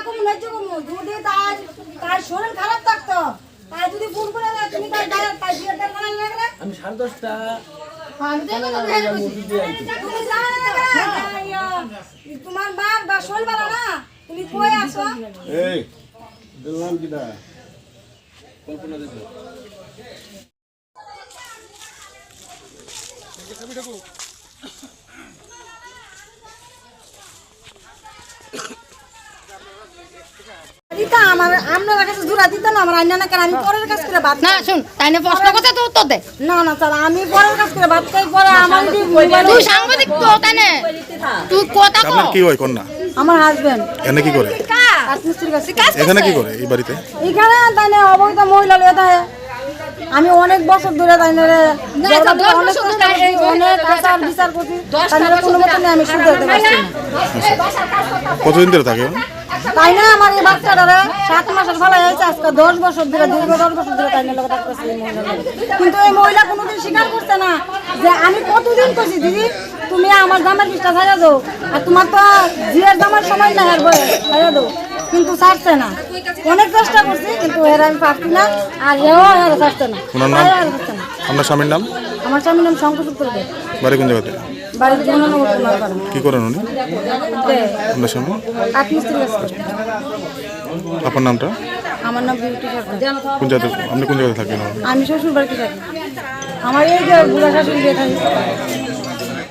কম ন্যায্য কম যদি তার শরীর খারাপ থাকতো তাই যদি ফোন করে না তুমি তার তার বিয়েটা বানাই না গেলে আমি 10:30টা তুমি জানো না তোমার মা বা শরীর ভালো না তুমি কই আসো এই দিলাম কিডা কল্পনা দিতে দিতা আমার আপনার কাছে জোড়া দিত না আমার আইনা না কেন আমি পরের কাছ করে ভাত না শুন তাই না প্রশ্ন করছে তো উত্তর দে না না স্যার আমি পরের কাছ করে ভাত খাই পরে আমার মোবাইল তুই সাংবাদিক তো তাই না তুই কথা কো আপনার কি হয় কন্যা আমার হাজবেন্ড এখানে কি করে রাজমিস্ত্রির কাছে এখানে কি করে এই বাড়িতে এখানে তাই না অবৈধ মহিলা লয়ে থাকে আমি অনেক বছর ধরে তাই না রে অনেক আচার বিচার করছি তাই না কোনো মতনে আমি শুধরাতে পারছি না কতদিন ধরে থাকে তাই না আমার এই বাচ্চাটারে 7 মাসের ফলে হয়েছে আজকে 10 বছর ধরে দীর্ঘ 10 বছর ধরে তাই না লোক থাকতেছে এই মহিলা কিন্তু এই মহিলা কোনোদিন স্বীকার করছে না যে আমি কতদিন করছি দিদি তুমি আমার জামার পিসটা ছাড়া দাও আর তোমার তো জিয়ার জামার সময় না আর বয়ে ছাড়া দাও কিন্তু ছাড়ছে না অনেক চেষ্টা করছি কিন্তু এর আমি পারছি না আর এও আর ছাড়ছে না ওনার নাম আপনার স্বামীর নাম আমার স্বামীর নাম শঙ্কর করবে বাড়ি কোন জায়গাতে বাড়ির জননগর কুমার পাড়া কি করেন উনি আপনার স্বামী কাঠমিস্ত্রি কাজ করে আপনার নামটা আমার নাম বিউটি সরকার কোন জায়গাতে আপনি কোন জায়গাতে থাকেন আমি শ্বশুর বাড়িতে থাকি আমার এই যে বুড়া শাশুড়ি বিয়ে থাকি